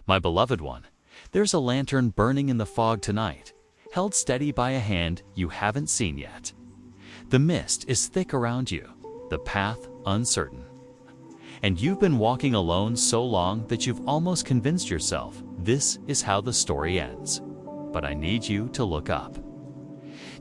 My beloved one, there's a lantern burning in the fog tonight, held steady by a hand you haven't seen yet. The mist is thick around you, the path uncertain. And you've been walking alone so long that you've almost convinced yourself this is how the story ends. But I need you to look up.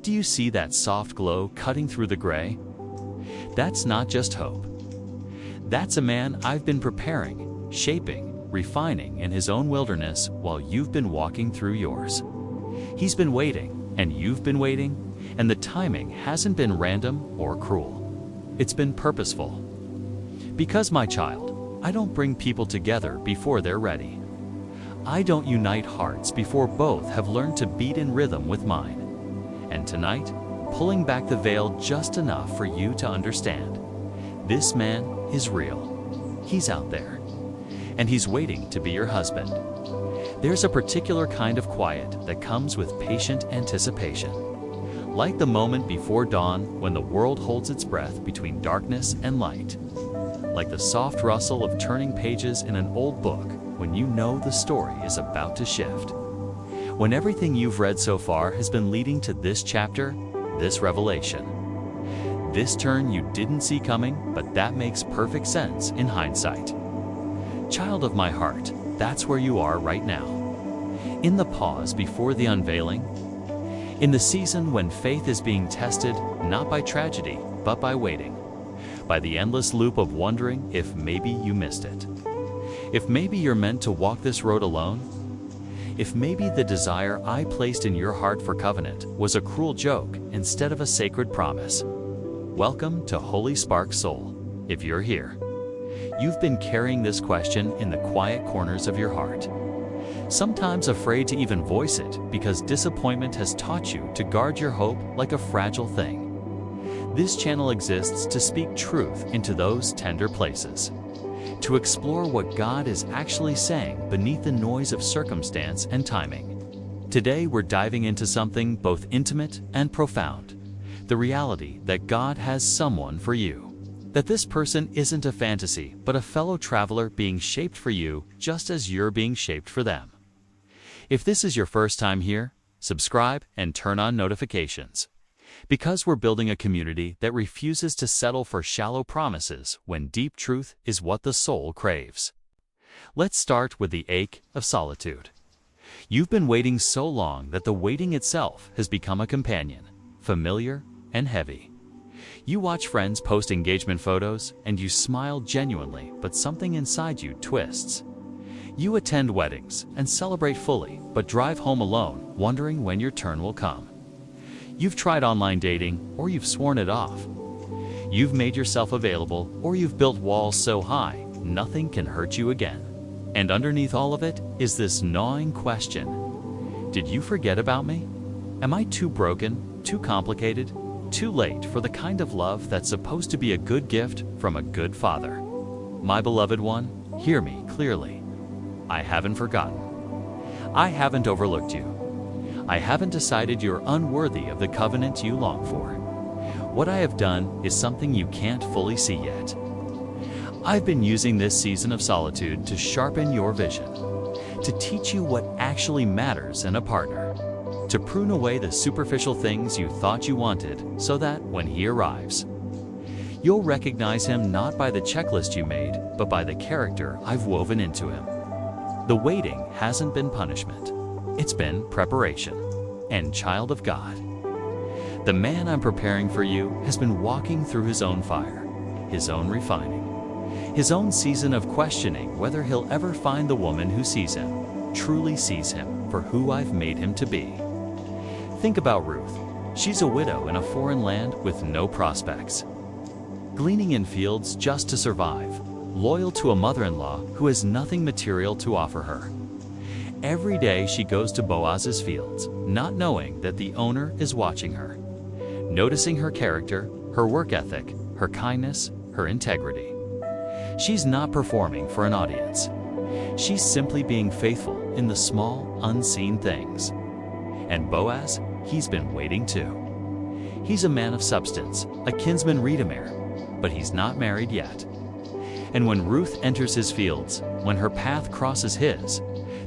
Do you see that soft glow cutting through the gray? That's not just hope. That's a man I've been preparing, shaping, refining in his own wilderness while you've been walking through yours. He's been waiting, and you've been waiting, and the timing hasn't been random or cruel. It's been purposeful. Because, my child, I don't bring people together before they're ready. I don't unite hearts before both have learned to beat in rhythm with mine. And tonight, pulling back the veil just enough for you to understand, this man is real. He's out there. And he's waiting to be your husband. There's a particular kind of quiet that comes with patient anticipation. Like the moment before dawn when the world holds its breath between darkness and light. Like the soft rustle of turning pages in an old book when you know the story is about to shift. When everything you've read so far has been leading to this chapter, this revelation. This turn you didn't see coming, but that makes perfect sense in hindsight. Child of my heart, that's where you are right now. In the pause before the unveiling. In the season when faith is being tested, not by tragedy, but by waiting. By the endless loop of wondering if maybe you missed it. If maybe you're meant to walk this road alone. If maybe the desire I placed in your heart for covenant was a cruel joke instead of a sacred promise. Welcome to Holy Spark Soul, if you're here. You've been carrying this question in the quiet corners of your heart. Sometimes afraid to even voice it because disappointment has taught you to guard your hope like a fragile thing. This channel exists to speak truth into those tender places. To explore what God is actually saying beneath the noise of circumstance and timing. Today we're diving into something both intimate and profound. The reality that God has someone for you. That this person isn't a fantasy, but a fellow traveler being shaped for you just as you're being shaped for them. If this is your first time here, subscribe and turn on notifications. Because we're building a community that refuses to settle for shallow promises when deep truth is what the soul craves. Let's start with the ache of solitude. You've been waiting so long that the waiting itself has become a companion, familiar and heavy. You watch friends post engagement photos and you smile genuinely, but something inside you twists. You attend weddings and celebrate fully, but drive home alone, wondering when your turn will come. You've tried online dating, or you've sworn it off. You've made yourself available, or you've built walls so high, nothing can hurt you again. And underneath all of it is this gnawing question. Did you forget about me? Am I too broken, too complicated, too late for the kind of love that's supposed to be a good gift from a good father? My beloved one, hear me clearly. I haven't forgotten. I haven't overlooked you. I haven't decided you're unworthy of the covenant you long for. What I have done is something you can't fully see yet. I've been using this season of solitude to sharpen your vision, to teach you what actually matters in a partner, to prune away the superficial things you thought you wanted so that when he arrives, you'll recognize him not by the checklist you made, but by the character I've woven into him. The waiting hasn't been punishment. It's been preparation. And child of God, the man I'm preparing for you has been walking through his own fire, his own refining, his own season of questioning whether he'll ever find the woman who sees him, truly sees him for who I've made him to be. Think about Ruth. She's a widow in a foreign land with no prospects, gleaning in fields just to survive, loyal to a mother-in-law who has nothing material to offer her. Every day she goes to Boaz's fields, not knowing that the owner is watching her, noticing her character, her work ethic, her kindness, her integrity. She's not performing for an audience. She's simply being faithful in the small, unseen things. And Boaz, he's been waiting too. He's a man of substance, a kinsman redeemer, but he's not married yet. And when Ruth enters his fields, when her path crosses his,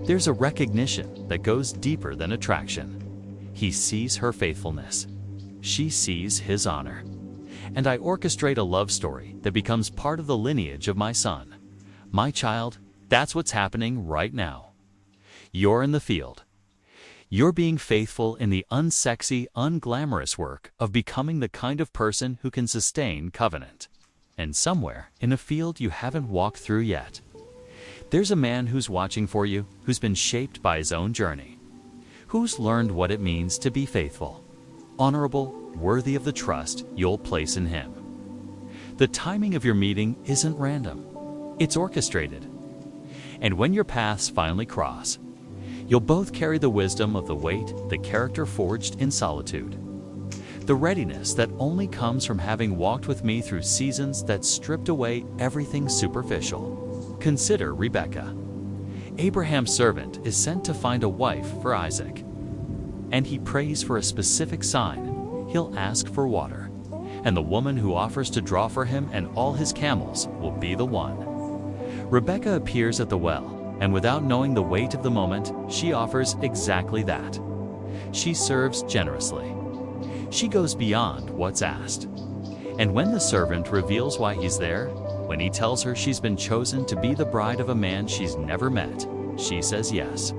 There's a recognition that goes deeper than attraction. He sees her faithfulness. She sees his honor. And I orchestrate a love story that becomes part of the lineage of my son. My child, that's what's happening right now. You're in the field. You're being faithful in the unsexy, unglamorous work of becoming the kind of person who can sustain covenant. And somewhere in a field you haven't walked through yet, there's a man who's watching for you, who's been shaped by his own journey, who's learned what it means to be faithful, honorable, worthy of the trust you'll place in him. The timing of your meeting isn't random. It's orchestrated. And when your paths finally cross, you'll both carry the wisdom of the weight, the character forged in solitude, the readiness that only comes from having walked with me through seasons that stripped away everything superficial. Consider Rebekah. Abraham's servant is sent to find a wife for Isaac, and he prays for a specific sign. He'll ask for water, and the woman who offers to draw for him and all his camels will be the one. Rebekah appears at the well, and without knowing the weight of the moment, she offers exactly that. She serves generously. She goes beyond what's asked. And when the servant reveals why he's there, when he tells her she's been chosen to be the bride of a man she's never met, she says yes.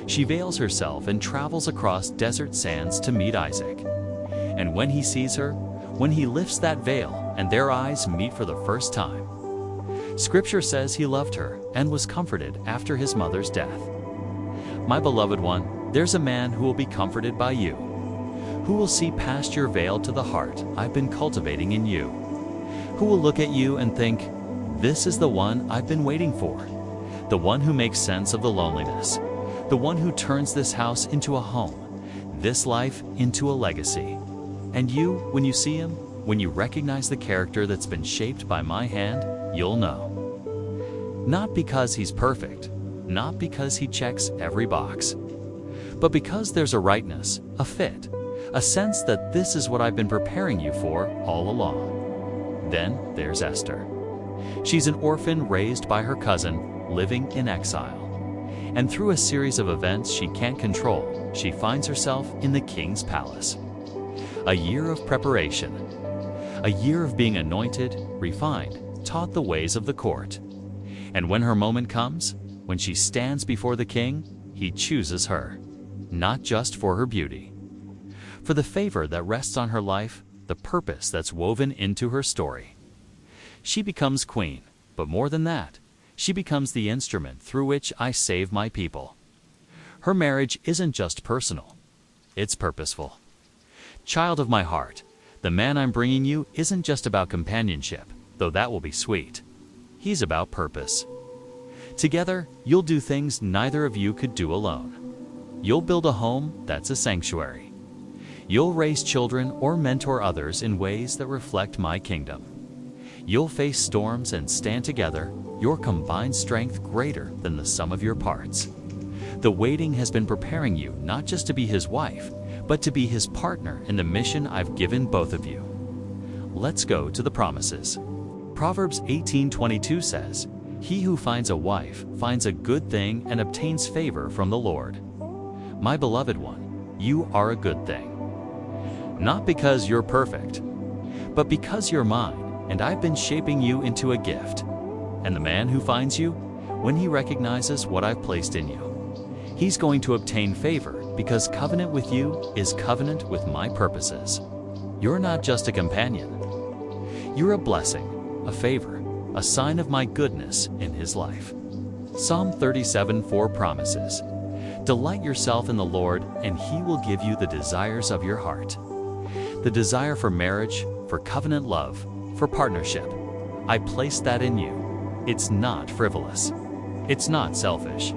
She veils herself and travels across desert sands to meet Isaac. And when he sees her, when he lifts that veil and their eyes meet for the first time, Scripture says he loved her and was comforted after his mother's death. My beloved one, there's a man who will be comforted by you, who will see past your veil to the heart I've been cultivating in you, who will look at you and think, this is the one I've been waiting for, the one who makes sense of the loneliness, the one who turns this house into a home, this life into a legacy. And you, when you see him, when you recognize the character that's been shaped by my hand, you'll know. Not because he's perfect, not because he checks every box, but because there's a rightness, a fit, a sense that this is what I've been preparing you for all along. Then there's Esther. She's an orphan raised by her cousin, living in exile. And through a series of events she can't control, she finds herself in the king's palace. A year of preparation, a year of being anointed, refined, taught the ways of the court. And when her moment comes, when she stands before the king, he chooses her, not just for her beauty, for the favor that rests on her life, the purpose that's woven into her story. She becomes queen, but more than that, she becomes the instrument through which I save my people. Her marriage isn't just personal, it's purposeful. Child of my heart, the man I'm bringing you isn't just about companionship, though that will be sweet. He's about purpose. Together, you'll do things neither of you could do alone. You'll build a home that's a sanctuary. You'll raise children or mentor others in ways that reflect my kingdom. You'll face storms and stand together, your combined strength greater than the sum of your parts. The waiting has been preparing you not just to be his wife, but to be his partner in the mission I've given both of you. Let's go to the promises. Proverbs 18:22 says, "He who finds a wife finds a good thing and obtains favor from the Lord." My beloved one, you are a good thing. Not because you're perfect, but because you're mine, and I've been shaping you into a gift. And the man who finds you, when he recognizes what I've placed in you, he's going to obtain favor because covenant with you is covenant with my purposes. You're not just a companion. You're a blessing, a favor, a sign of my goodness in his life. Psalm 37:4 promises, "Delight yourself in the Lord, and he will give you the desires of your heart." The desire for marriage, for covenant love, for partnership, I place that in you. It's not frivolous. It's not selfish.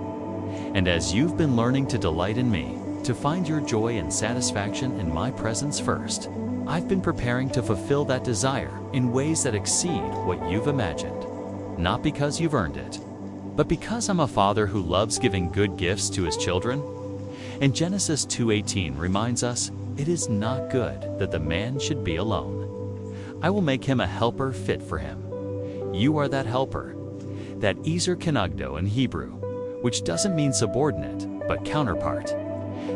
And as you've been learning to delight in me, to find your joy and satisfaction in my presence first, I've been preparing to fulfill that desire in ways that exceed what you've imagined. Not because you've earned it, but because I'm a father who loves giving good gifts to his children. And Genesis 2:18 reminds us, "It is not good that the man should be alone. I will make him a helper fit for him." You are that helper, that Ezer Kenegdo in Hebrew, which doesn't mean subordinate, but counterpart.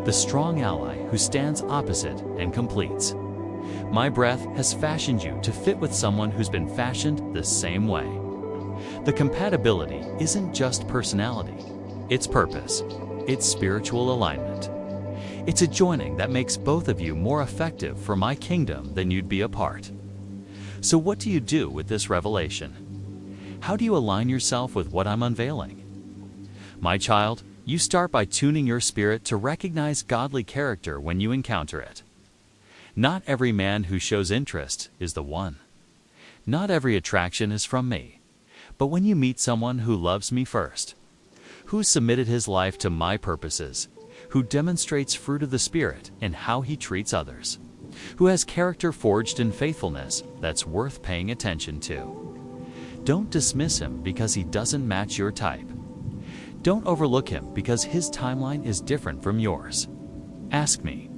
The strong ally who stands opposite and completes. My breath has fashioned you to fit with someone who's been fashioned the same way. The compatibility isn't just personality, it's purpose, it's spiritual alignment. It's a joining that makes both of you more effective for my kingdom than you'd be apart. So what do you do with this revelation? How do you align yourself with what I'm unveiling? My child, you start by tuning your spirit to recognize godly character when you encounter it. Not every man who shows interest is the one. Not every attraction is from me. But when you meet someone who loves me first, who submitted his life to my purposes, who demonstrates fruit of the Spirit in how he treats others, who has character forged in faithfulness that's worth paying attention to. Don't dismiss him because he doesn't match your type. Don't overlook him because his timeline is different from yours. Ask me.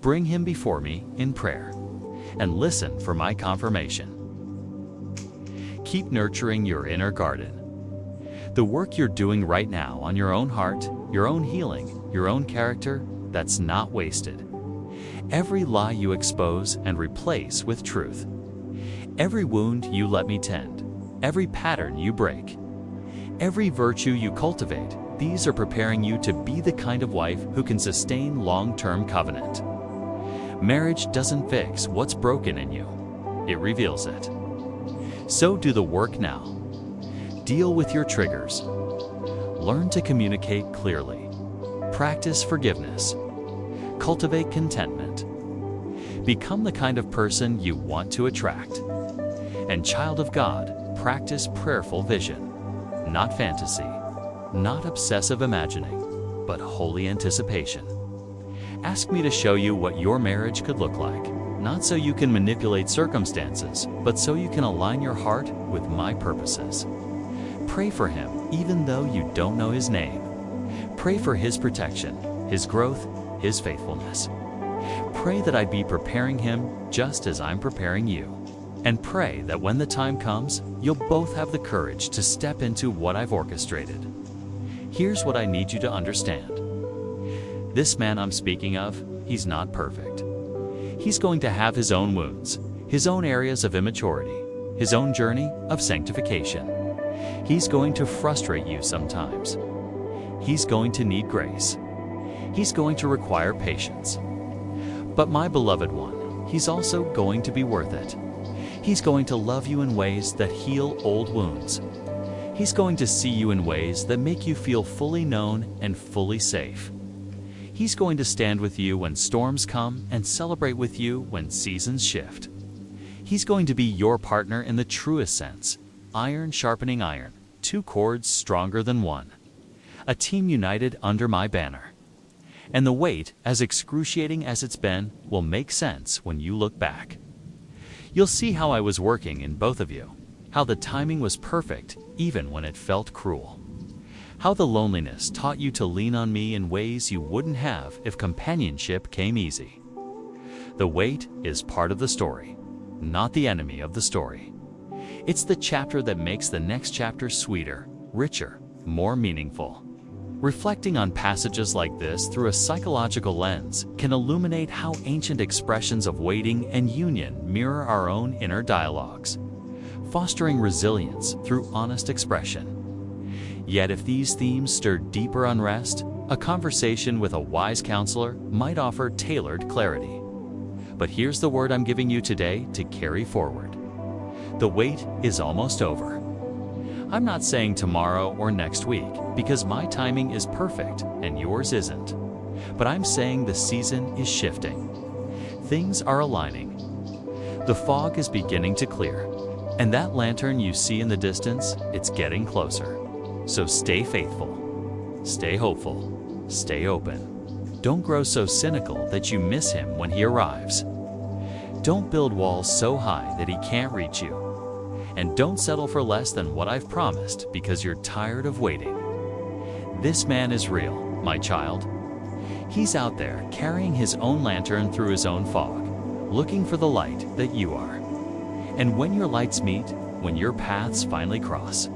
Bring him before me in prayer, and listen for my confirmation. Keep nurturing your inner garden. The work you're doing right now on your own heart, your own healing, your own character, that's not wasted. Every lie you expose and replace with truth. Every wound you let me tend, every pattern you break, every virtue you cultivate, these are preparing you to be the kind of wife who can sustain long-term covenant. Marriage doesn't fix what's broken in you, it reveals it. So do the work now. Deal with your triggers. Learn to communicate clearly. Practice forgiveness. Cultivate contentment. Become the kind of person you want to attract. And child of God, practice prayerful vision. Not fantasy, not obsessive imagining, but holy anticipation. Ask me to show you what your marriage could look like, not so you can manipulate circumstances, but so you can align your heart with my purposes. Pray for him even though you don't know his name. Pray for his protection, his growth, his faithfulness. Pray that I'd be preparing him just as I'm preparing you. And pray that when the time comes, you'll both have the courage to step into what I've orchestrated. Here's what I need you to understand. This man I'm speaking of, he's not perfect. He's going to have his own wounds, his own areas of immaturity, his own journey of sanctification. He's going to frustrate you sometimes. He's going to need grace. He's going to require patience. But my beloved one, he's also going to be worth it. He's going to love you in ways that heal old wounds. He's going to see you in ways that make you feel fully known and fully safe. He's going to stand with you when storms come and celebrate with you when seasons shift. He's going to be your partner in the truest sense, iron sharpening iron, two cords stronger than one. A team united under my banner. And the wait, as excruciating as it's been, will make sense when you look back. You'll see how I was working in both of you, how the timing was perfect even when it felt cruel, how the loneliness taught you to lean on me in ways you wouldn't have if companionship came easy. The wait is part of the story, not the enemy of the story. It's the chapter that makes the next chapter sweeter, richer, more meaningful. Reflecting on passages like this through a psychological lens can illuminate how ancient expressions of waiting and union mirror our own inner dialogues, fostering resilience through honest expression. Yet if these themes stir deeper unrest, a conversation with a wise counselor might offer tailored clarity. But here's the word I'm giving you today to carry forward. The wait is almost over. I'm not saying tomorrow or next week, because my timing is perfect and yours isn't. But I'm saying the season is shifting. Things are aligning. The fog is beginning to clear, and that lantern you see in the distance, it's getting closer. So stay faithful, stay hopeful, stay open. Don't grow so cynical that you miss him when he arrives. Don't build walls so high that he can't reach you. And don't settle for less than what I've promised because you're tired of waiting. This man is real, my child. He's out there carrying his own lantern through his own fog, looking for the light that you are. And when your lights meet, when your paths finally cross,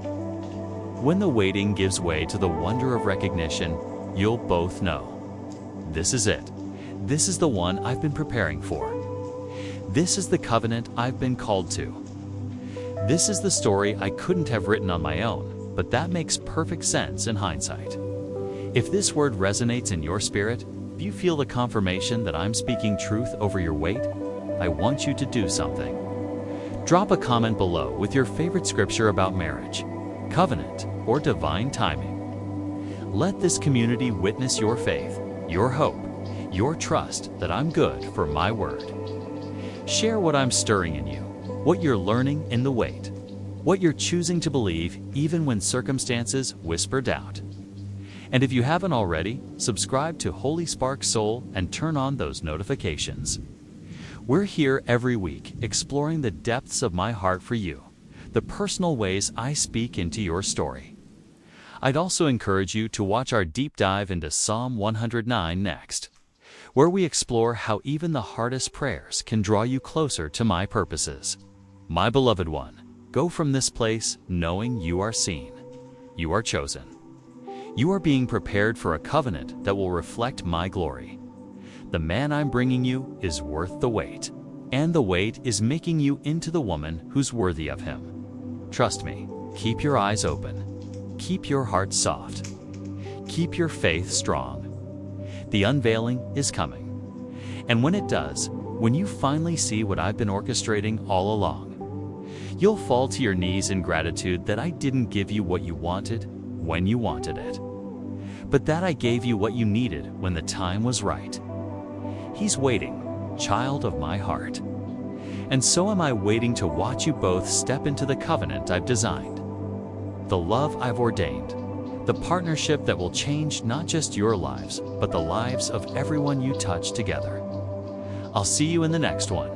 When the waiting gives way to the wonder of recognition, you'll both know. This is it. This is the one I've been preparing for. This is the covenant I've been called to. This is the story I couldn't have written on my own, but that makes perfect sense in hindsight. If this word resonates in your spirit, if you feel the confirmation that I'm speaking truth over your wait, I want you to do something. Drop a comment below with your favorite scripture about marriage, covenant, or divine timing. Let this community witness your faith, your hope, your trust that I'm good for my word. Share what I'm stirring in you, what you're learning in the wait, what you're choosing to believe even when circumstances whisper doubt. And if you haven't already, subscribe to Holy Spark Soul and turn on those notifications. We're here every week exploring the depths of my heart for you, the personal ways I speak into your story. I'd also encourage you to watch our deep dive into Psalm 109 next, where we explore how even the hardest prayers can draw you closer to my purposes. My beloved one, go from this place knowing you are seen, you are chosen. You are being prepared for a covenant that will reflect my glory. The man I'm bringing you is worth the wait, and the wait is making you into the woman who's worthy of him. Trust me, keep your eyes open, keep your heart soft, keep your faith strong. The unveiling is coming. And when it does, when you finally see what I've been orchestrating all along, you'll fall to your knees in gratitude that I didn't give you what you wanted when you wanted it, but that I gave you what you needed when the time was right. He's waiting, child of my heart. And so am I waiting to watch you both step into the covenant I've designed, the love I've ordained, the partnership that will change not just your lives, but the lives of everyone you touch together. I'll see you in the next one.